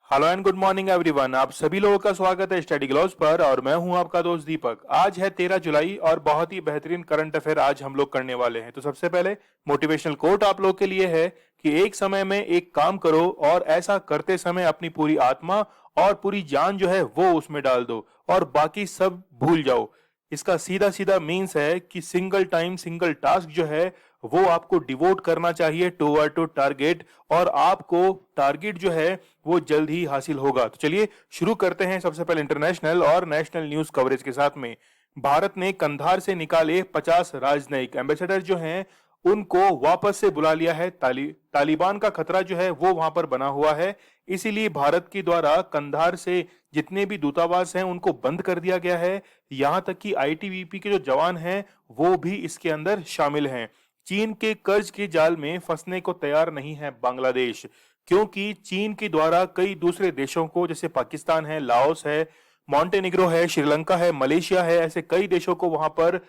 Hello and good morning everyone. आप सभी लोगों का स्वागत है स्टडी ग्लोव्स पर और मैं हूं आपका दोस्त दीपक। आज है 13 जुलाई और बहुत ही बेहतरीन करंट अफेयर आज हम लोग करने वाले हैं। तो सबसे पहले मोटिवेशनल कोट आप लोग के लिए है कि एक समय में एक काम करो और ऐसा करते समय अपनी पूरी आत्मा और पूरी जान जो है वो उसमें डाल दो और बाकी सब भूल जाओ। इसका सीधा सीधा मीन्स है कि सिंगल टाइम सिंगल टास्क जो है वो आपको डिवोट करना चाहिए टू टारगेट और आपको टारगेट जो है वो जल्द ही हासिल होगा। तो चलिए शुरू करते हैं सबसे पहले इंटरनेशनल और नेशनल न्यूज कवरेज के साथ में। भारत ने कंधार से निकाले 50 राजनयिक एम्बेसडर जो हैं उनको वापस से बुला लिया है। तालिबान का खतरा जो है वो वहां पर बना हुआ है, इसीलिए भारत के द्वारा कंधार से जितने भी दूतावास हैं उनको बंद कर दिया गया है। यहां तक कि आईटीबीपी के जो जवान हैं वो भी इसके अंदर शामिल हैं। चीन के कर्ज के जाल में फंसने को तैयार नहीं है बांग्लादेश, क्योंकि चीन के द्वारा कई दूसरे देशों को जैसे पाकिस्तान है, लाओस है, मॉन्टेनिग्रो है, श्रीलंका है, मलेशिया है, ऐसे कई देशों को वहां पर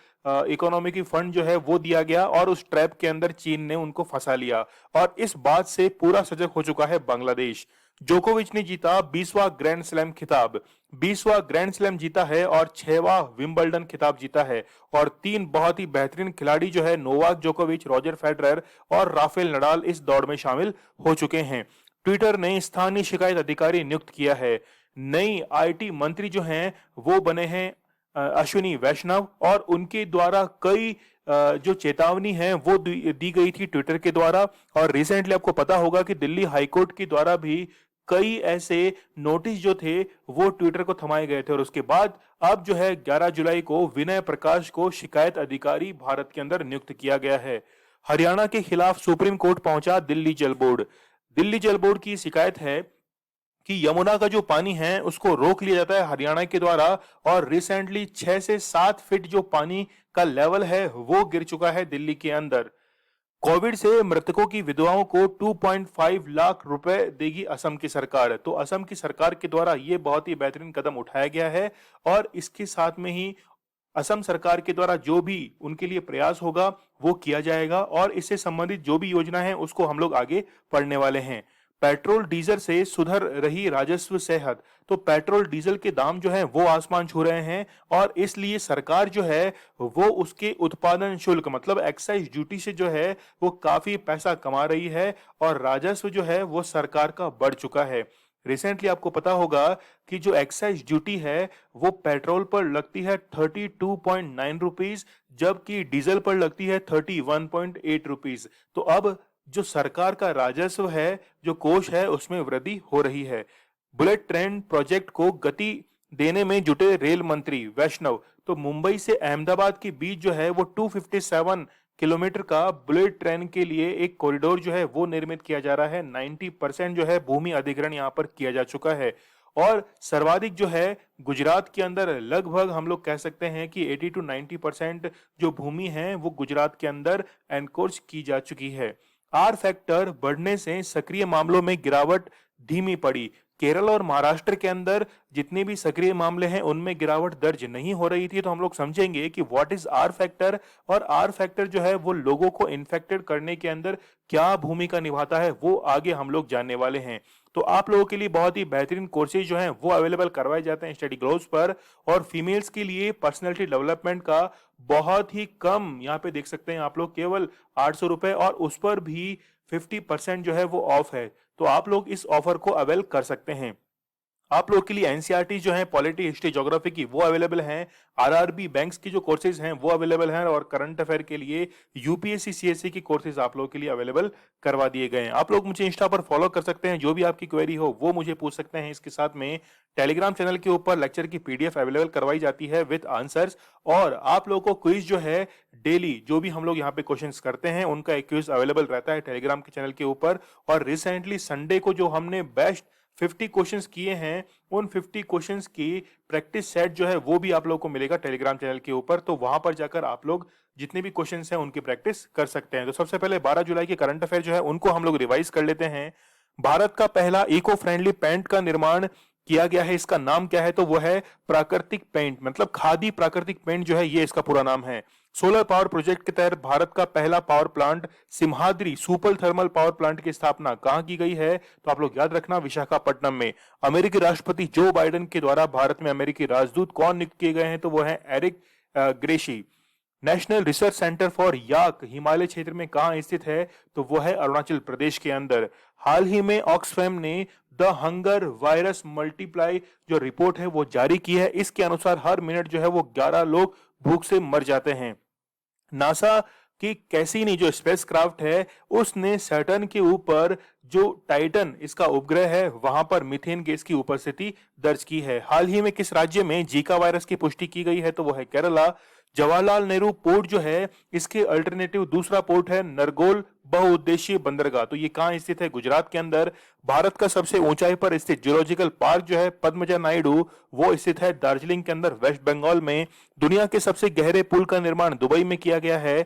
इकोनॉमिक फंड जो है वो दिया गया और उस ट्रैप के अंदर चीन ने उनको फंसा लिया और इस बात से पूरा सजग हो चुका है बांग्लादेश। जोकोविच ने जीता 20वां ग्रैंड स्लैम खिताब, 20वां ग्रैंड स्लैम जीता है और 6वां विंबलडन खिताब जीता है और तीन बहुत ही बेहतरीन खिलाड़ी जो है नोवाक जोकोविच, रॉजर फेडरर और राफेल नडाल इस दौड़ में शामिल हो चुके हैं। ट्विटर ने स्थानीय शिकायत अधिकारी नियुक्त किया है। नई आईटी मंत्री जो हैं वो बने हैं अश्विनी वैष्णव और उनके द्वारा कई जो चेतावनी है वो दी गई थी ट्विटर के द्वारा। और रिसेंटली आपको पता होगा कि दिल्ली हाईकोर्ट के द्वारा भी कई ऐसे नोटिस जो थे वो ट्विटर को थमाए गए थे और उसके बाद अब जो है 11 जुलाई को विनय प्रकाश को शिकायत अधिकारी भारत के अंदर नियुक्त किया गया है। हरियाणा के खिलाफ सुप्रीम कोर्ट पहुंचा दिल्ली जल बोर्ड। दिल्ली जल बोर्ड की शिकायत है कि यमुना का जो पानी है उसको रोक लिया जाता है हरियाणा के द्वारा और रिसेंटली 6 से 7 फीट जो पानी का लेवल है वो गिर चुका है दिल्ली के अंदर। कोविड से मृतकों की विधवाओं को 2.5 लाख रुपए देगी असम की सरकार। तो असम की सरकार के द्वारा ये बहुत ही बेहतरीन कदम उठाया गया है और इसके साथ में ही असम सरकार के द्वारा जो भी उनके लिए प्रयास होगा वो किया जाएगा और इससे संबंधित जो भी योजना है उसको हम लोग आगे पढ़ने वाले हैं। पेट्रोल डीजल से सुधर रही राजस्व सेहत। तो पेट्रोल डीजल के दाम जो है वो आसमान छू रहे हैं और इसलिए सरकार जो है वो उसके उत्पादन शुल्क मतलब एक्साइज ड्यूटी से जो है वो काफी पैसा कमा रही है और राजस्व जो है वो सरकार का बढ़ चुका है। रिसेंटली आपको पता होगा कि जो एक्साइज ड्यूटी है वो पेट्रोल पर लगती है 32.9 रुपीज, जबकि डीजल पर लगती है 31.8 रुपीज। तो अब जो सरकार का राजस्व है, जो कोष है, उसमें वृद्धि हो रही है। बुलेट ट्रेन प्रोजेक्ट को गति देने में जुटे रेल मंत्री वैष्णव। तो मुंबई से अहमदाबाद के बीच जो है वो 257 किलोमीटर का बुलेट ट्रेन के लिए एक कॉरिडोर जो है वो निर्मित किया जा रहा है। 90% जो है भूमि अधिग्रहण यहाँ पर किया जा चुका है और सर्वाधिक जो है गुजरात के अंदर लगभग हम लोग कह सकते हैं कि 80 to 90% जो भूमि है वो गुजरात के अंदर एनकोर्स की जा चुकी है। आर फैक्टर बढ़ने से सक्रिय मामलों में गिरावट धीमी पड़ी। केरल और महाराष्ट्र के अंदर जितने भी सक्रिय मामले हैं उनमें गिरावट दर्ज नहीं हो रही थी। तो हम लोग समझेंगे कि व्हाट इज आर फैक्टर और आर फैक्टर जो है वो लोगों को इन्फेक्टेड करने के अंदर क्या भूमिका निभाता है वो आगे हम लोग जानने वाले हैं। तो आप लोगों के लिए बहुत ही बेहतरीन कोर्सेज जो हैं वो अवेलेबल करवाए जाते हैं स्टडी ग्लोव्स पर और फीमेल्स के लिए पर्सनैलिटी डेवलपमेंट का बहुत ही कम यहाँ पे देख सकते हैं आप लोग केवल 800 रुपए और उस पर भी 50% जो है वो ऑफ है। तो आप लोग इस ऑफर को अवेल कर सकते हैं। आप लोग के लिए एनसीईआरटी जो है पॉलिटी हिस्ट्री ज्योग्राफी की वो अवेलेबल हैं। आरआरबी बैंक्स की जो कोर्सेज हैं वो अवेलेबल हैं और करंट अफेयर के लिए यूपीएससी सीएससी की कोर्सेज आप लोगों के लिए अवेलेबल करवा दिए गए हैं। आप लोग मुझे इंस्टा पर फॉलो कर सकते हैं, जो भी आपकी क्वेरी हो वो मुझे पूछ सकते हैं। इसके साथ में टेलीग्राम चैनल के ऊपर लेक्चर की पीडीएफ अवेलेबल करवाई जाती है विद आंसर्स और आप लोगों को क्विज जो है डेली जो भी हम लोग यहाँ पे क्वेश्चंस करते हैं उनका एक क्विज अवेलेबल रहता है टेलीग्राम के चैनल के ऊपर। और रिसेंटली संडे को जो हमने बेस्ट 50 क्वेश्चंस किए हैं उन 50 क्वेश्चंस की प्रैक्टिस सेट जो है वो भी आप लोगों को मिलेगा टेलीग्राम चैनल के ऊपर। तो वहां पर जाकर आप लोग जितने भी क्वेश्चंस हैं उनकी प्रैक्टिस कर सकते हैं। तो सबसे पहले 12 जुलाई के करंट अफेयर जो है उनको हम लोग रिवाइज कर लेते हैं। भारत का पहला इको फ्रेंडली पैंट का निर्माण किया गया है। इसका नाम क्या है? तो वो है प्राकृतिक पेंट, मतलब खादी प्राकृतिक पेंट जो है ये इसका पूरा नाम है। सोलर पावर प्रोजेक्ट के तहत भारत का पहला power plant Simhadri super thermal power plant की स्थापना कहां की गई है? तो आप लोग याद रखना, विशाखापट्टनम में। अमेरिकी राष्ट्रपति जो बाइडेन के द्वारा भारत में अमेरिकी राजदूत कौन नियुक्त किए गए हैं? तो वो है एरिक ग्रेशी। National research centre for yak Himalaya क्षेत्र में कहां स्थित है? तो वो है अरुणाचल प्रदेश के अंदर। हाल ही में ऑक्सफैम ने द हंगर वायरस मल्टीप्लाई जो रिपोर्ट है वो जारी की है। इसके अनुसार हर मिनट जो है वो 11 लोग भूख से मर जाते हैं। नासा की कैसीनी जो स्पेसक्राफ्ट है उसने सैटर्न के ऊपर जो टाइटन इसका उपग्रह है वहां पर मीथेन गैस की उपस्थिति दर्ज की है। हाल ही में किस राज्य में जीका वायरस की पुष्टि की गई है? तो वो है केरला। जवाहरलाल नेहरू पोर्ट जो है इसके अल्टरनेटिव दूसरा पोर्ट है नरगोल बहुउद्देशीय बंदरगाह। तो ये कहां स्थित है? गुजरात के अंदर। भारत का सबसे ऊंचाई पर स्थित जूलॉजिकल पार्क जो है पद्मजा नायडू वो स्थित है दार्जिलिंग के अंदर, वेस्ट बंगाल में। दुनिया के सबसे गहरे पुल का निर्माण दुबई में किया गया है।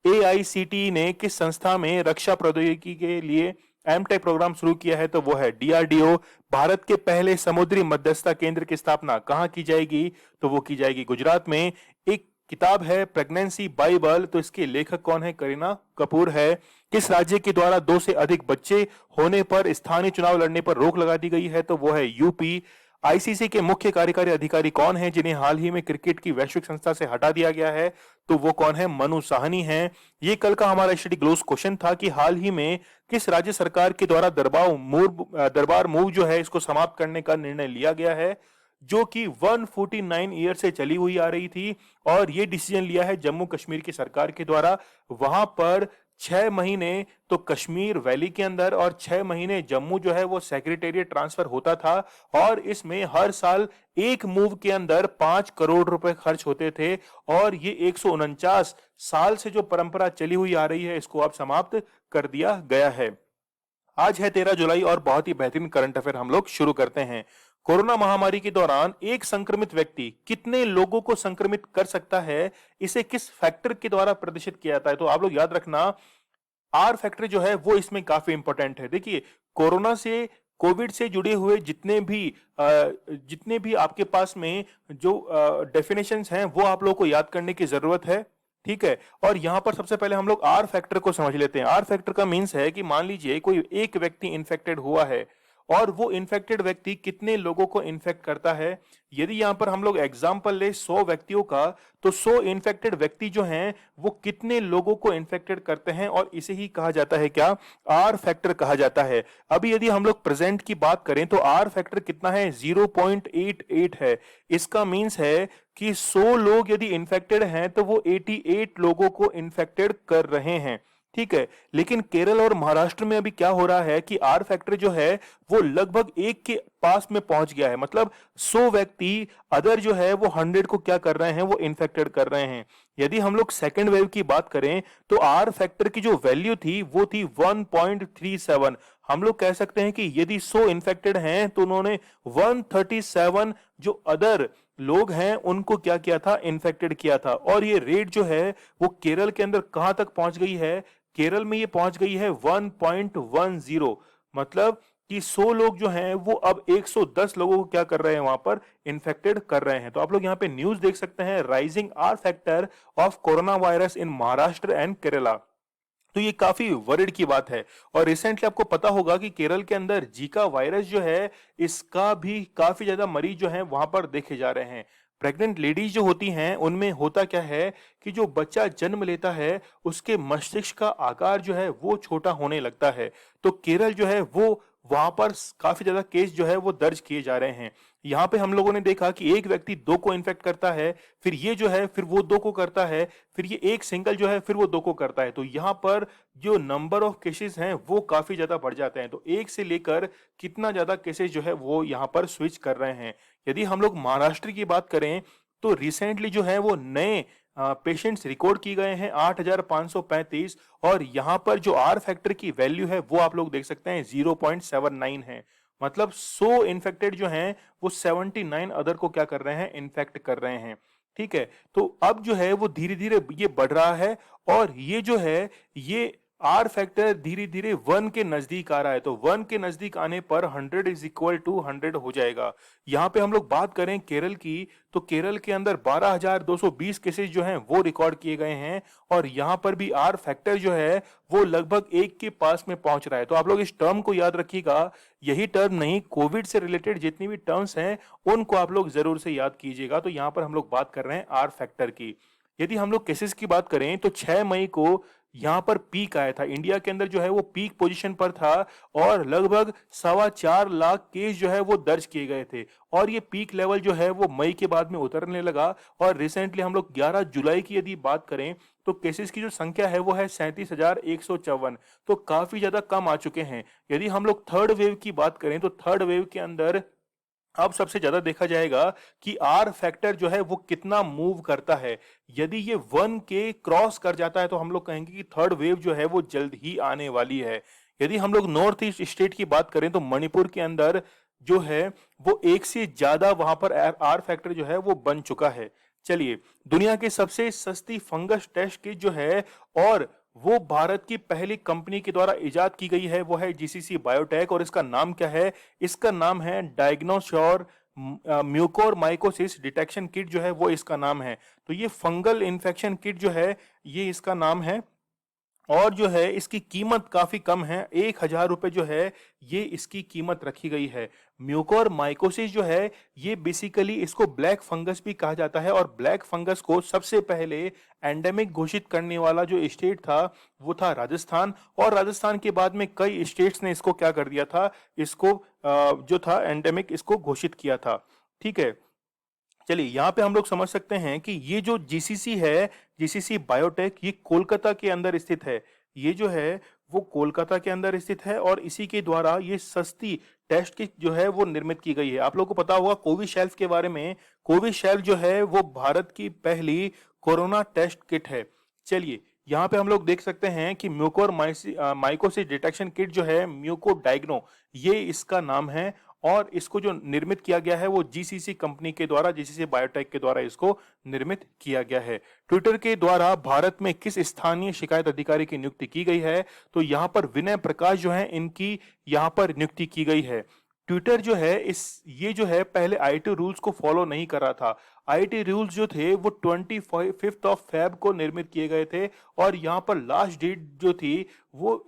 एआईसीटीई ने किस संस्था में रक्षा प्रौद्योगिकी के लिए एमटेक प्रोग्राम शुरू किया है? तो वो है डीआरडीओ। भारत के पहले समुद्री मध्यस्थता केंद्र की स्थापना कहां की जाएगी? तो वो की जाएगी गुजरात में। एक किताब है प्रेगनेंसी बाइबल, तो इसके लेखक कौन है? करीना कपूर है। किस राज्य के द्वारा 2 से अधिक बच्चे होने पर स्थानीय चुनाव लड़ने पर रोक लगा दी गई है? तो वो है यूपी। आईसीसी के मुख्य कार्यकारी अधिकारी कौन है जिन्हें हाल ही में क्रिकेट की वैश्विक संस्था से हटा दिया गया है? तो वो कौन है? मनु साहनी है। ये कल का हमारा स्टडी ग्लोस क्वेश्चन था कि हाल ही में किस राज्य सरकार के द्वारा दरबार मूव जो है इसको समाप्त करने का निर्णय लिया गया है, जो कि 149 ईयर से चली हुई आ रही थी। और ये डिसीजन लिया है जम्मू कश्मीर की सरकार के द्वारा। वहां पर 6 महीने तो कश्मीर वैली के अंदर और 6 महीने जम्मू जो है वो सेक्रेटेरिएट ट्रांसफर होता था। और इसमें हर साल एक मूव के अंदर 5 करोड़ रुपए खर्च होते थे। और ये 149 साल से जो परंपरा चली हुई आ रही है इसको अब समाप्त कर दिया गया है। आज है 13 जुलाई और बहुत ही बेहतरीन करंट अफेयर हम लोग शुरू करते हैं। कोरोना महामारी के दौरान एक संक्रमित व्यक्ति कितने लोगों को संक्रमित कर सकता है, इसे किस फैक्टर के द्वारा प्रदर्शित किया जाता है? तो आप लोग याद रखना, आर फैक्टर जो है वो इसमें काफी इंपॉर्टेंट है। देखिए, कोविड से जुड़े हुए जितने भी आपके पास में जो डेफिनेशंस हैं वो आप लोगों को याद करने की जरूरत है। ठीक है, और यहां पर सबसे पहले हम लोग आर फैक्टर को समझ लेते हैं। आर फैक्टर का मीन्स है कि मान लीजिए कोई एक व्यक्ति इन्फेक्टेड हुआ है और वो इन्फेक्टेड व्यक्ति कितने लोगों को इन्फेक्ट करता है। यदि यहां पर हम लोग एग्जांपल ले 100 व्यक्तियों का, तो 100 इन्फेक्टेड व्यक्ति जो हैं वो कितने लोगों को इन्फेक्टेड करते हैं, और इसे ही कहा जाता है क्या? आर फैक्टर कहा जाता है। अभी यदि हम लोग प्रेजेंट की बात करें तो आर फैक्टर कितना है? 0.88 है। इसका मीन्स है कि 100 लोग यदि इन्फेक्टेड हैं तो वो 88 लोगों को इन्फेक्टेड कर रहे हैं। ठीक है, लेकिन केरल और महाराष्ट्र में अभी क्या हो रहा है कि आर फैक्टर जो है वो लगभग 1 के पास में पहुंच गया है। मतलब 100 व्यक्ति अदर जो है वो 100 को क्या कर रहे हैं? वो इन्फेक्टेड कर रहे हैं। यदि हम लोग सेकेंड वेव की बात करें तो आर फैक्टर की जो वैल्यू थी वो थी 1.37। हम लोग कह सकते हैं कि यदि 100 इन्फेक्टेड हैं तो उन्होंने 137 जो अदर लोग हैं उनको क्या किया था? इन्फेक्टेड किया था। और ये रेट जो है वो केरल के अंदर कहां तक पहुंच गई है? केरल में ये पहुंच गई है 1.10। मतलब कि 100 लोग जो हैं वो अब 110 लोगों को क्या कर रहे हैं? वहां पर इन्फेक्टेड कर रहे हैं। तो आप लोग यहाँ पे न्यूज देख सकते हैं, rising R factor of corona virus in Maharashtra and Kerala. तो ये काफी वरिड की बात है। और रिसेंटली आपको पता होगा कि केरल के अंदर जीका वायरस जो है इसका भी काफी ज्यादा मरीज जो है वहां पर देखे जा रहे हैं। प्रेग्नेंट लेडीज जो होती हैं उनमें होता क्या है कि जो बच्चा जन्म लेता है उसके मस्तिष्क का आकार जो है वो छोटा होने लगता है। तो केरल जो है वो वहां पर काफी ज्यादा केस जो है वो दर्ज किए जा रहे हैं। यहाँ पे हम लोगों ने देखा कि एक व्यक्ति 2 को इन्फेक्ट करता है, फिर ये जो है फिर वो 2 को करता है, फिर ये एक सिंगल जो है फिर वो 2 को करता है। तो यहाँ पर जो नंबर ऑफ केसेस हैं वो काफी ज्यादा बढ़ जाते हैं। तो 1 से लेकर कितना ज्यादा केसेस जो है वो यहाँ पर स्विच कर रहे हैं। यदि हम लोग महाराष्ट्र की बात करें तो रिसेंटली जो है वो नए पेशेंट्स रिकॉर्ड की गए हैं 8,535। और यहां पर जो आर फैक्टर की वैल्यू है वो आप लोग देख सकते हैं 0.79 है। मतलब 100 इन्फेक्टेड जो हैं वो 79 अदर को क्या कर रहे हैं? इन्फेक्ट कर रहे हैं। ठीक है, तो अब जो है वो धीरे धीरे ये बढ़ रहा है। और ये जो है ये आर फैक्टर धीरे धीरे 1 के नजदीक आ रहा है, तो 1 के नजदीक आने पर 100 इज इक्वल टू 100 हो जाएगा। यहाँ पे हम लोग बात करें केरल की, तो केरल के अंदर 12,220 केसेस जो हैं वो रिकॉर्ड किए गए हैं, और यहाँ पर भी आर फैक्टर जो है वो लगभग 1 के पास में पहुंच रहा है। तो आप लोग इस टर्म को याद रखिएगा, यही टर्म नहीं, कोविड से रिलेटेड जितनी भी टर्म्स हैं उनको आप लोग जरूर से याद कीजिएगा। तो यहाँ पर हम लोग बात कर रहे हैं आर फैक्टर की। यदि हम लोग केसेस की बात करें तो 6 मई को यहां पर पीक आया था, इंडिया के अंदर जो है वो पीक पोजीशन पर था, और लगभग 4.25 लाख केस जो है वो दर्ज किए गए थे, और ये पीक लेवल जो है वो मई के बाद में उतरने लगा। और रिसेंटली हम लोग 11 जुलाई की यदि बात करें तो केसेस की जो संख्या है वो है 37,154, तो काफी ज्यादा कम आ चुके हैं। यदि हम लोग थर्ड वेव की बात करें तो थर्ड वेव के अंदर अब सबसे ज्यादा देखा जाएगा कि आर फैक्टर जो है वो कितना मूव करता है। यदि ये 1 के क्रॉस कर जाता है तो हम लोग कहेंगे कि थर्ड वेव जो है वो जल्द ही आने वाली है। यदि हम लोग नॉर्थ ईस्ट स्टेट की बात करें तो मणिपुर के अंदर जो है वो 1 से ज्यादा वहां पर आर फैक्टर जो है वो बन चुका है। चलिए, दुनिया के सबसे सस्ती फंगस टेस्ट किट जो है, और वो भारत की पहली कंपनी के द्वारा इजाद की गई है, वो है जीसीसी बायोटेक, और इसका नाम क्या है? इसका नाम है डायग्नोश्योर म्यूकोर माइकोसिस डिटेक्शन किट जो है वो इसका नाम है। तो ये फंगल इन्फेक्शन किट जो है ये इसका नाम है, और जो है इसकी कीमत काफी कम है, 1,000 रुपए जो है ये इसकी कीमत रखी गई है। म्यूकोर माइकोसिस जो है ये बेसिकली इसको ब्लैक फंगस भी कहा जाता है, और ब्लैक फंगस को सबसे पहले एंडेमिक घोषित करने वाला जो स्टेट था वो था राजस्थान, और राजस्थान के बाद में कई स्टेट्स ने इसको क्या कर दिया था, इसको जो था एंडेमिक इसको घोषित किया था। ठीक है, चलिए यहाँ पे हम लोग समझ सकते हैं कि ये जो जीसीसी है, जीसीसी बायोटेक, ये कोलकाता के अंदर स्थित है। ये जो है वो कोलकाता के अंदर स्थित है, और इसी के द्वारा ये सस्ती टेस्ट किट जो है वो निर्मित की गई है। आप लोगों को पता होगा कोविशील्ड के बारे में, कोविशील्ड जो है वो भारत की पहली कोरोना टेस्ट किट है। चलिए, यहाँ पे हम लोग देख सकते हैं कि म्यूकोर माइकोसिस डिटेक्शन किट जो है, म्यूको डायग्नो, ये इसका नाम है, और इसको जो निर्मित किया गया है वो जीसीसी कंपनी के द्वारा, जीसीसी बायोटेक के द्वारा इसको निर्मित किया गया है। ट्विटर के द्वारा भारत में किस स्थानीय शिकायत अधिकारी की नियुक्ति की गई है? तो यहाँ पर विनय प्रकाश जो है इनकी यहाँ पर नियुक्ति की गई है। ट्विटर जो है ये जो है पहले आईटी रूल्स को फॉलो नहीं कर रहा था। आईटी रूल्स जो थे वो 25 ऑफ फेब को निर्मित किए गए थे, और यहाँ पर लास्ट डेट जो थी वो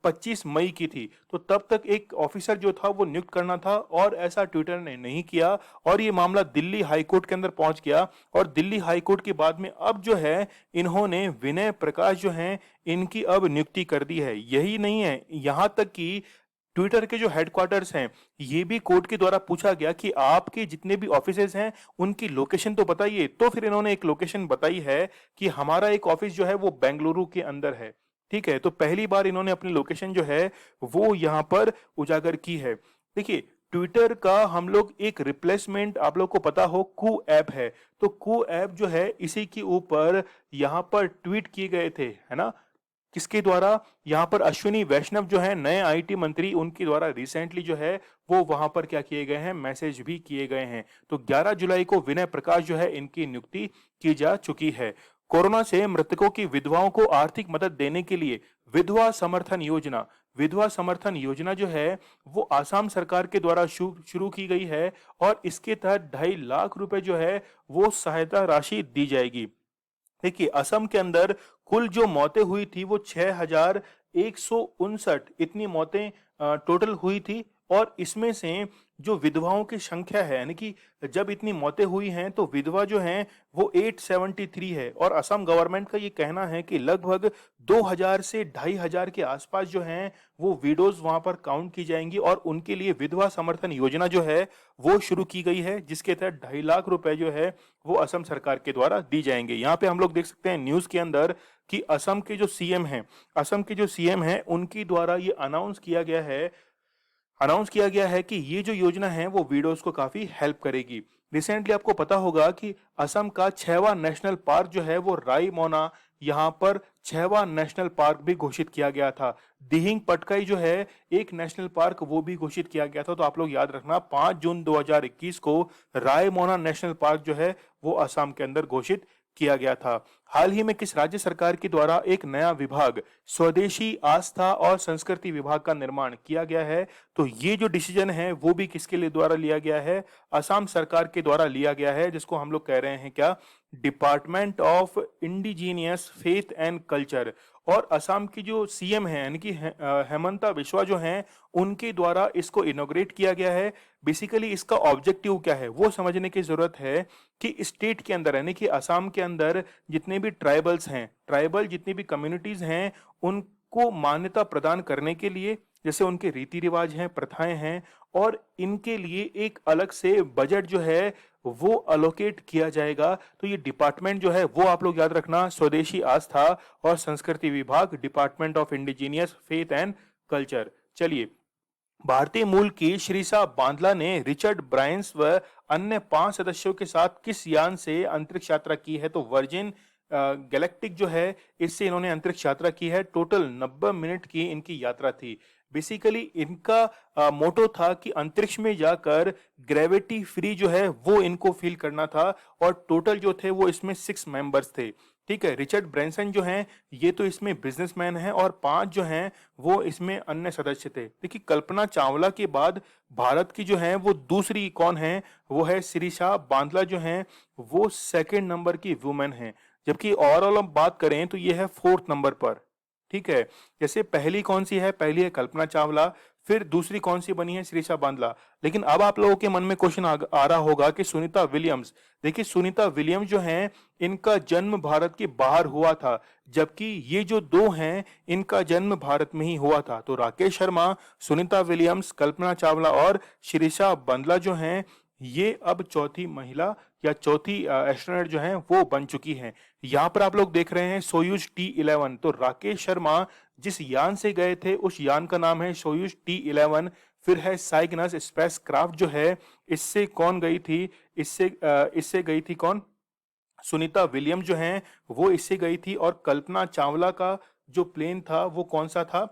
25 मई की थी। तो तब तक एक ऑफिसर जो था वो नियुक्त करना था, और ऐसा ट्विटर ने नहीं किया, और ये मामला दिल्ली हाई कोर्ट के अंदर पहुंच गया, और दिल्ली हाई कोर्ट के बाद में अब जो है इन्होंने विनय प्रकाश जो हैं इनकी अब नियुक्ति कर दी है। यही नहीं है, यहां तक कि ट्विटर के जो हेडक्वार्टर्स हैं ये भी कोर्ट के द्वारा पूछा गया कि आपके जितने भी ऑफिसेज हैं उनकी लोकेशन तो बताइए। तो फिर इन्होंने एक लोकेशन बताई है कि हमारा एक ऑफिस जो है वो बेंगलुरु के अंदर है। ठीक है, तो पहली बार इन्होंने अपनी लोकेशन जो है वो यहाँ पर उजागर की है। देखिए, ट्विटर का हम लोग एक रिप्लेसमेंट, आप लोग को पता हो, कू ऐप है। तो कू ऐप जो है इसी के ऊपर यहाँ पर ट्वीट किए गए थे, है ना? किसके द्वारा? यहाँ पर अश्विनी वैष्णव जो है नए आईटी मंत्री, उनके द्वारा रिसेंटली जो है वो वहां पर क्या किए गए हैं, मैसेज भी किए गए हैं। तो 11 जुलाई को विनय प्रकाश जो है इनकी नियुक्ति की जा चुकी है। कोरोना से मृतकों की विधवाओं को आर्थिक मदद देने के लिए विधवा समर्थन योजना, विधवा समर्थन योजना जो है वो आसाम सरकार के द्वारा शुरू की गई है, और इसके तहत 2.5 लाख रुपए जो है वो सहायता राशि दी जाएगी। देखिए, असम के अंदर कुल जो मौतें हुई थी वो 6,159 इतनी मौतें टोटल हुई थी, और इसमें से जो विधवाओं की संख्या है, यानी कि जब इतनी मौतें हुई हैं तो विधवा जो हैं वो 873 है, और असम गवर्नमेंट का ये कहना है कि लगभग 2,000 से 2,500 के आसपास जो हैं वो विडोज वहां पर काउंट की जाएंगी, और उनके लिए विधवा समर्थन योजना जो है वो शुरू की गई है, जिसके तहत 2.5 लाख रुपए जो है वो असम सरकार के द्वारा दी जाएंगे। यहाँ पे हम लोग देख सकते हैं न्यूज के अंदर कि असम के जो सीएम हैं, असम के जो सीएम हैं उनके द्वारा ये अनाउंस किया गया है कि ये जो योजना है वो विडोज को काफी हेल्प करेगी। रिसेंटली आपको पता होगा कि असम का 6वां नेशनल पार्क जो है वो रायमोना, यहाँ पर 6वां नेशनल पार्क भी घोषित किया गया था। दिहिंग पटकाई जो है एक नेशनल पार्क वो भी घोषित किया गया था। तो आप लोग याद रखना, 5 जून 2021 को रायमोना नेशनल पार्क जो है वो असम के अंदर घोषित किया गया था। हाल ही में किस राज्य सरकार के द्वारा एक नया विभाग स्वदेशी आस्था और संस्कृति विभाग का निर्माण किया गया है? तो ये जो डिसीजन है वो भी किसके लिए द्वारा लिया गया है? असम सरकार के द्वारा लिया गया है, जिसको हम लोग कह रहे हैं क्या, department of indigenous faith and culture. और असम की जो सीएम है यानी कि हेमंता बिस्वा जो हैं, उनके द्वारा इसको इनॉग्रेट किया गया है। बेसिकली इसका ऑब्जेक्टिव क्या है वो समझने की जरूरत है कि स्टेट के अंदर यानी कि असम के अंदर जितने भी ट्राइबल्स हैं, ट्राइबल जितनी भी कम्युनिटीज हैं, उनको मान्यता प्रदान करने के लिए, जैसे उनके रीति रिवाज हैं, प्रथाएं हैं, और इनके लिए एक अलग से बजट जो है वो अलोकेट किया जाएगा। तो ये डिपार्टमेंट जो है वो आप लोग याद रखना, स्वदेशी आस्था और संस्कृति विभाग, department of indigenous faith and culture. चलिए, भारतीय मूल की श्रीसा बांदला ने रिचर्ड ब्रांस व अन्य 5 सदस्यों के साथ किस यान से अंतरिक्ष यात्रा की है? तो वर्जिन गैलेक्टिक जो है, इससे इन्होंने अंतरिक्ष यात्रा की है। टोटल 90 मिनट की इनकी यात्रा थी। बेसिकली इनका मोटो था कि अंतरिक्ष में जाकर ग्रेविटी फ्री जो है वो इनको फील करना था, और टोटल जो थे वो इसमें 6 मेंबर्स थे। ठीक है, रिचर्ड ब्रैंसन जो हैं ये तो इसमें बिजनेसमैन हैं, और 5 जो हैं वो इसमें अन्य सदस्य थे। देखिए, कल्पना चावला के बाद भारत की जो है वो दूसरी कौन है, वो है शिरीषा बांदला जो हैं, वो सेकंड नंबर की वुमेन हैं। जबकि ओवरऑल हम बात करें तो ये है 4th नंबर पर। ठीक है, जैसे पहली कौन सी है, पहली है कल्पना चावला, फिर दूसरी कौन सी बनी है, श्रीषा बांदला। लेकिन अब आप लोगों के मन में क्वेश्चन आ रहा होगा कि सुनीता विलियम्स, देखिए सुनीता विलियम्स जो हैं इनका जन्म भारत के बाहर हुआ था, जबकि ये जो दो हैं इनका जन्म भारत में ही हुआ था। तो राकेश शर्मा, सुनीता विलियम्स, कल्पना चावला और श्रीषा बांदला जो हैं ये अब चौथी महिला या चौथी एस्ट्रोनॉट जो हैं वो बन चुकी हैं। यहाँ पर आप लोग देख रहे हैं सोयूज T11। तो राकेश शर्मा जिस यान से गए थे उस यान का नाम है सोयूज T11। फिर है साइगनस स्पेस क्राफ्ट जो है, इससे कौन गई थी, इससे गई थी कौन, सुनीता विलियम जो हैं वो इससे गई थी। और कल्पना चावला का जो प्लेन था वो कौन सा था,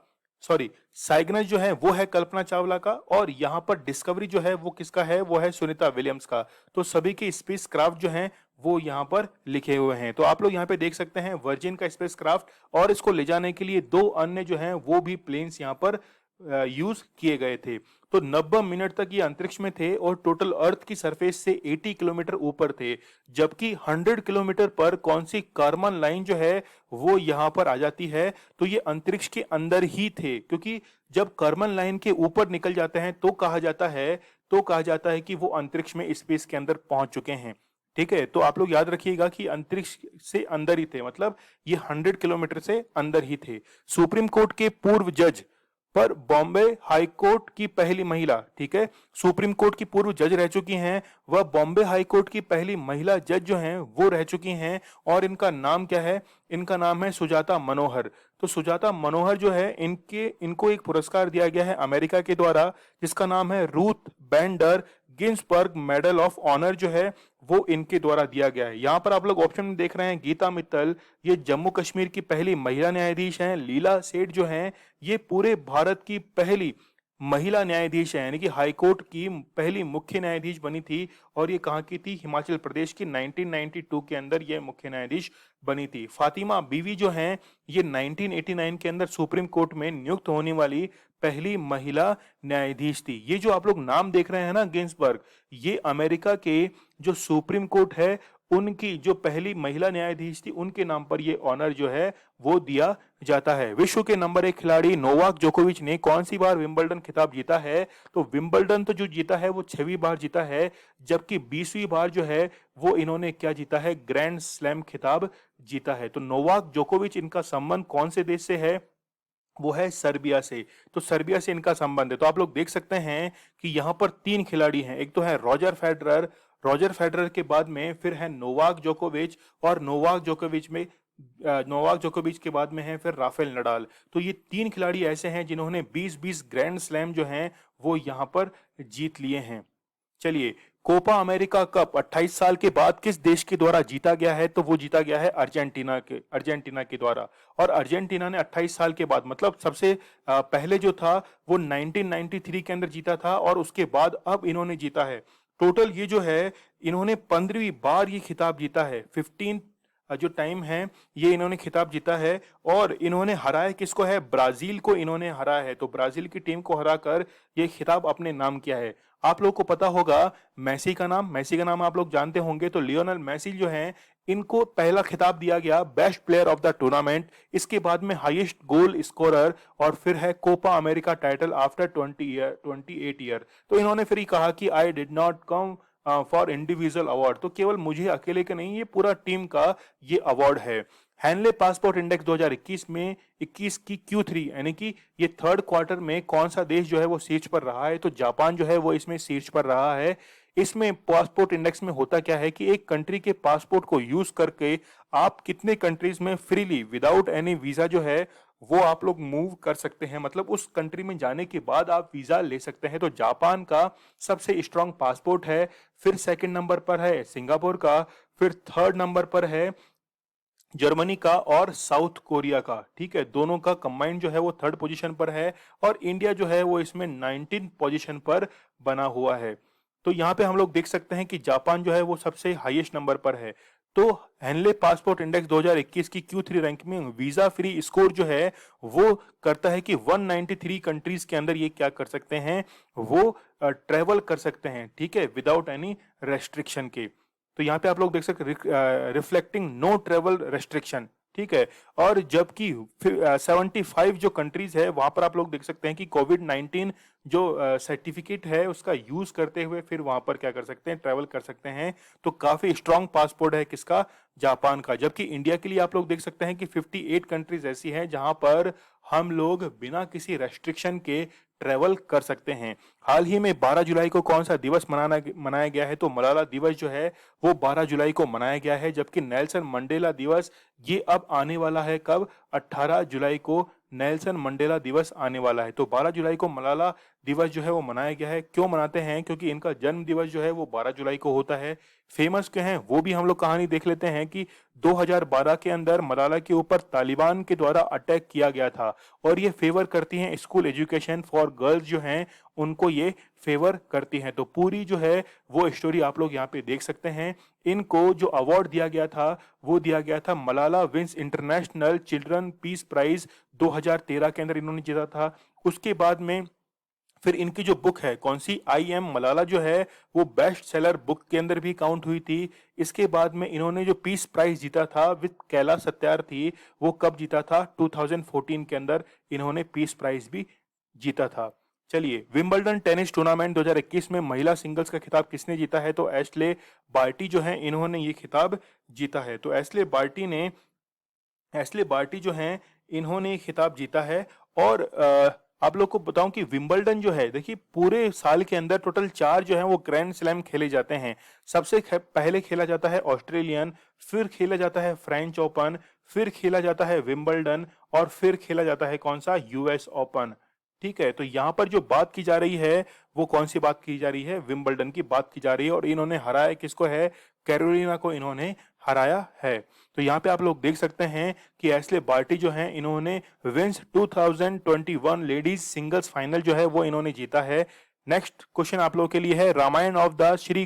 सॉरी, साइगनस जो है वो है कल्पना चावला का, और यहाँ पर डिस्कवरी जो है वो किसका है, वो है सुनीता विलियम्स का। तो सभी के स्पेस क्राफ्ट जो हैं वो यहाँ पर लिखे हुए हैं। तो आप लोग यहाँ पे देख सकते हैं वर्जिन का स्पेस क्राफ्ट, और इसको ले जाने के लिए 2 अन्य जो हैं वो भी प्लेन्स यहाँ पर यूज किए गए थे। तो 90 मिनट तक ये अंतरिक्ष में थे और टोटल अर्थ की सरफेस से 80 किलोमीटर ऊपर थे। जबकि 100 किलोमीटर पर कौन सी कार्मन लाइन जो है वो यहाँ पर आ जाती है, तो ये अंतरिक्ष के अंदर ही थे, क्योंकि जब कार्मन लाइन के ऊपर निकल जाते हैं तो कहा जाता है कि वो अंतरिक्ष में स्पेस के अंदर पहुंच चुके हैं। ठीक है, तो आप लोग याद रखिएगा कि अंतरिक्ष से अंदर ही थे, मतलब ये 100 किलोमीटर से अंदर ही थे। सुप्रीम कोर्ट के पूर्व जज पर बॉम्बे हाई कोर्ट की पहली महिला, ठीक है, सुप्रीम कोर्ट की पूर्व जज रह चुकी हैं, वह बॉम्बे हाई कोर्ट की पहली महिला जज जो हैं वो रह चुकी हैं, और इनका नाम क्या है, इनका नाम है सुजाता मनोहर। तो सुजाता मनोहर जो है इनको एक पुरस्कार दिया गया है अमेरिका के द्वारा, जिसका नाम है Ruth Bader Ginsburg medal of honour जो है वो इनके द्वारा दिया गया है। यहाँ पर आप लोग ऑप्शन में देख रहे हैं गीता मित्तल, ये जम्मू कश्मीर की पहली महिला न्यायाधीश हैं। लीला सेठ जो हैं ये पूरे भारत की पहली महिला न्यायाधीश है, यानी कि हाई कोर्ट की पहली मुख्य न्यायाधीश बनी थी, और ये कहाँ की थी, हिमाचल प्रदेश की 1992 के अंदर ये मुख्य न्यायाधीश बनी थी। फातिमा बीवी जो हैं ये 1989 के अंदर सुप्रीम कोर्ट में नियुक्त होने वाली पहली महिला न्यायाधीश थी। ये जो आप लोग नाम देख रहे हैं ना गिन्सबर्ग, ये अमेरिका के जो सुप्रीम कोर्ट है उनकी जो पहली महिला न्यायाधीश थी उनके नाम पर ये ऑनर जो है वो दिया जाता है। विश्व के नंबर 1 खिलाड़ी नोवाक जोकोविच ने कौन सी बार विंबलडन खिताब जीता है? तो विंबलडन तो जो जीता है वो 6वीं बार जीता है, जबकि 20वीं बार जो है वो इन्होंने क्या जीता है, ग्रैंड स्लैम खिताब जीता है। तो नोवाक जोकोविच, इनका संबंध कौन से देश से है, वो है सर्बिया से। तो सर्बिया से इनका संबंध है। तो आप लोग देख सकते हैं कि यहाँ पर 3 खिलाड़ी हैं, एक तो है रॉजर फेडरर के बाद में फिर है नोवाक जोकोविच, और नोवाक जोकोविच के बाद में है फिर राफेल नडाल। तो ये 3 खिलाड़ी ऐसे हैं जिन्होंने 20-20 ग्रैंड स्लैम जो हैं वो यहाँ पर जीत लिए हैं। चलिए, कोपा अमेरिका कप 28 साल के बाद किस देश के द्वारा जीता गया है? तो वो जीता गया है अर्जेंटीना के द्वारा। और अर्जेंटीना ने 28 साल के बाद, मतलब सबसे पहले जो था वो 1993 के अंदर जीता था, और उसके बाद अब इन्होंने जीता है। टोटल ये जो है इन्होंने 15वीं बार ये खिताब जीता है। जो टाइम है ये इन्होंने खिताब जीता है। और इन्होंने हराया किसको है? ब्राजील को इन्होंने हराया है। तो ब्राजील की टीम को हराकर ये खिताब अपने नाम किया है। आप लोग को पता होगा मैसी का नाम आप लोग जानते होंगे। तो लियोनेल मैसी जो हैं, इनको पहला खिताब दिया गया best player of the tournament. इसके बाद में हाईएस्ट गोल स्कोरर, और फिर है Copa America title after 28 year. तो इन्होंने फिर ही कहा कि I did not come for individual award. तो केवल मुझे अकेले का नहीं, ये पूरा टीम का ये अवार्ड है। हैनले पासपोर्ट इंडेक्स 2021 में 21 की Q3 यानी कि ये थर्ड क्वार्टर में कौन सा देश जो है वो शीर्ष पर रहा है? तो जापान जो है वो इसमें शीर्ष पर रहा है। इसमें पासपोर्ट इंडेक्स में होता क्या है कि एक कंट्री के पासपोर्ट को यूज करके आप कितने कंट्रीज में फ्रीली विदाउट एनी वीजा जो है वो आप लोग मूव कर सकते हैं। मतलब उस कंट्री में जाने के बाद आप वीजा ले सकते हैं। तो जापान का सबसे स्ट्रांग पासपोर्ट है। फिर सेकंड नंबर पर है सिंगापुर का। फिर थर्ड नंबर पर है जर्मनी का और साउथ कोरिया का। ठीक है, दोनों का कंबाइंड जो है वो थर्ड पोजीशन पर है। और इंडिया जो है वो इसमें 19 पोजीशन पर बना हुआ है। तो यहाँ पे हम लोग देख सकते हैं कि जापान जो है वो सबसे हाईएस्ट नंबर पर है। तो हेनले पासपोर्ट इंडेक्स 2021 की Q3 रैंक में वीजा फ्री स्कोर जो है वो करता है कि 193 कंट्रीज के अंदर ये क्या कर सकते हैं, वो ट्रेवल कर सकते हैं। ठीक है, विदाउट एनी रेस्ट्रिक्शन के। तो यहाँ पे आप लोग देख सकते हैं रिफ्लेक्टिंग नो ट्रेवल रेस्ट्रिक्शन। ठीक है, और जबकि 75 जो कंट्रीज है वहां पर आप लोग देख सकते हैं कि कोविड-19 जो सर्टिफिकेट है उसका यूज करते हुए फिर वहां पर क्या कर सकते हैं, ट्रेवल कर सकते हैं। तो काफी स्ट्रांग पासपोर्ट है किसका? जापान का। जबकि इंडिया के लिए आप लोग देख सकते हैं कि 58 कंट्रीज ऐसी हैं जहां पर हम लोग बिना किसी रेस्ट्रिक्शन के ट्रेवल कर सकते हैं। हाल ही में 12 जुलाई को कौन सा दिवस मनाया गया है? तो मलाला दिवस जो है वो 12 जुलाई को मनाया गया है। जबकि नेल्सन मंडेला दिवस ये अब आने वाला है कब? 18 जुलाई को नेल्सन मंडेला दिवस आने वाला है। तो 12 जुलाई को मलाला दिवस जो है वो मनाया गया है। क्यों मनाते हैं? क्योंकि इनका जन्म दिवस जो है वो 12 जुलाई को होता है। फेमस क्यों है वो भी हम लोग कहानी देख लेते हैं कि 2012 के अंदर मलाला के ऊपर तालिबान के द्वारा अटैक किया गया था। और ये फेवर करती हैं स्कूल एजुकेशन फॉर गर्ल्स जो हैं उनको ये फेवर करती हैं। तो पूरी जो है वो स्टोरी आप लोग यहाँ पे देख सकते हैं। इनको जो अवार्ड दिया गया था वो दिया गया था Malala wins international children peace prize 2013 के अंदर इन्होंने जीता था। उसके बाद में फिर इनकी जो बुक है कौन सी, आई एम मलाला जो है वो बेस्ट सेलर बुक के अंदर भी काउंट हुई थी। इसके बाद में इन्होंने जो पीस प्राइज जीता था विद कैलाश सत्यार्थी, वो कब जीता था? 2014 के अंदर इन्होंने पीस प्राइज भी जीता था। चलिए, विंबलडन टेनिस टूर्नामेंट 2021 में महिला सिंगल्स का खिताब किसने जीता है? तो एशले बार्टी जो है इन्होंने ये खिताब जीता है। तो एशले बार्टी जो हैं इन्होंने खिताब जीता है। और आप लोग को बताऊं कि विंबलडन जो है, देखिए पूरे साल के अंदर टोटल 4 जो है वो ग्रैंड स्लैम खेले जाते हैं। सबसे पहले खेला जाता है ऑस्ट्रेलियन, फिर खेला जाता है फ्रेंच ओपन, फिर खेला जाता है विंबलडन, और फिर खेला जाता है कौन सा? US open. ठीक है, तो यहाँ पर जो बात की जा रही है वो कौन सी बात की जा रही है? विंबलडन की बात की जा रही है। और इन्होंने हराया किसको है? कैरोलिना को इन्होंने हराया है। तो यहाँ पे आप लोग देख सकते हैं कि एशले बार्टी जो हैं इन्होंने विंस 2021 लेडीज सिंगल्स फाइनल जो है वो इन्होंने जीता है। नेक्स्ट क्वेश्चन आप लोगों के लिए है रामायण ऑफ द श्री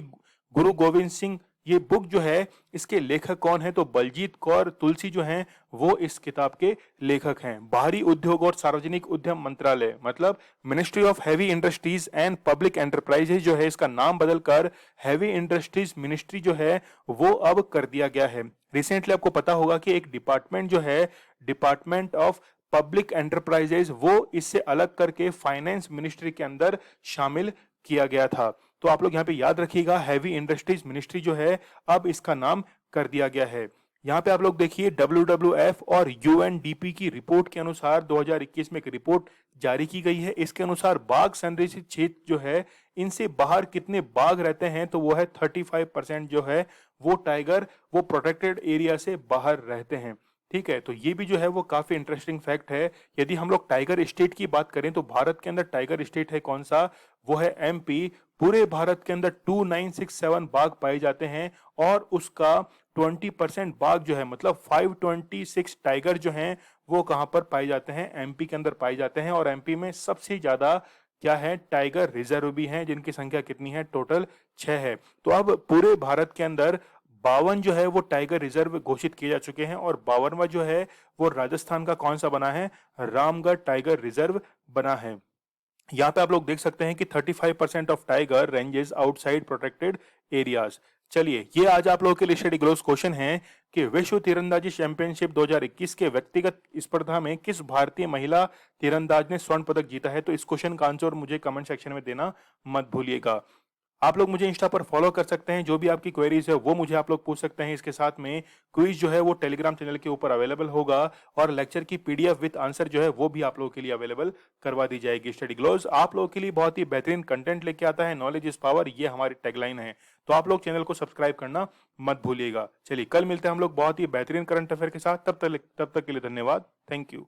गुरु गोविंद सिंह। ये बुक जो है इसके लेखक कौन है? तो बलजीत कौर तुलसी जो हैं वो इस किताब के लेखक हैं। बाहरी उद्योग और सार्वजनिक उद्यम मंत्रालय मतलब ministry of heavy industries and public enterprises जो है इसका नाम बदलकर हैवी इंडस्ट्रीज मिनिस्ट्री जो है वो अब कर दिया गया है। रिसेंटली आपको पता होगा कि एक डिपार्टमेंट जो है डिपार्टमेंट ऑफ पब्लिक एंटरप्राइजेज वो इससे अलग करके फाइनेंस मिनिस्ट्री के अंदर शामिल किया गया था। तो आप लोग यहाँ पे याद रखिएगा हैवी इंडस्ट्रीज मिनिस्ट्री जो है अब इसका नाम कर दिया गया है। यहाँ पे आप लोग देखिए WWF और UNDP की रिपोर्ट के अनुसार 2021 में एक रिपोर्ट जारी की गई है। इसके अनुसार बाघ संरक्षित क्षेत्र जो है इनसे बाहर कितने बाघ रहते हैं? तो वो है 35% जो है वो टाइगर वो प्रोटेक्टेड एरिया से बाहर रहते हैं। ठीक है, तो ये भी जो है वो काफी इंटरेस्टिंग फैक्ट है। यदि हम लोग टाइगर स्टेट की बात करें तो भारत के अंदर टाइगर स्टेट है कौन सा? वो है MP। पूरे भारत के अंदर 2967 बाघ पाए जाते हैं और उसका 20% बाघ जो है मतलब 526 टाइगर जो हैं वो कहां पर पाए जाते हैं? MP के अंदर पाए जाते हैं। और MP में सबसे ज्यादा क्या है? टाइगर रिजर्व भी हैं जिनकी संख्या कितनी है? टोटल 6 है। तो अब पूरे भारत के अंदर 52 जो है वो टाइगर रिजर्व घोषित किए जा चुके हैं और 52वां जो है वो राजस्थान का कौन सा बना है? रामगढ़ टाइगर रिजर्व बना है। यहाँ पे आप लोग देख सकते हैं कि 35% of tiger ranges outside protected areas. चलिए, ये आज आप लोगों के लिए स्टडी ग्लोस क्वेश्चन है कि विश्व तीरंदाजी चैंपियनशिप 2021 के व्यक्तिगत स्पर्धा में किस भारतीय महिला तीरंदाज ने स्वर्ण पदक जीता है? तो इस क्वेश्चन का आंसर मुझे कमेंट सेक्शन में देना मत भूलिएगा। आप लोग मुझे इंस्टा पर फॉलो कर सकते हैं, जो भी आपकी क्वेरीज है वो मुझे आप लोग पूछ सकते हैं। इसके साथ में क्विज जो है वो टेलीग्राम चैनल के ऊपर अवेलेबल होगा और लेक्चर की पीडीएफ विद आंसर जो है वो भी आप लोगों के लिए अवेलेबल करवा दी जाएगी। स्टडी ग्लोव्स आप लोगों के लिए बहुत ही बेहतरीन कंटेंट लेके आता है। नॉलेज इज पावर, ये हमारी टैगलाइन है। तो आप लोग चैनल को सब्सक्राइब करना मत भूलिएगा। चलिए, कल मिलते हैं हम लोग बहुत ही बेहतरीन करंट अफेयर के साथ। तब तक के लिए धन्यवाद। Thank you.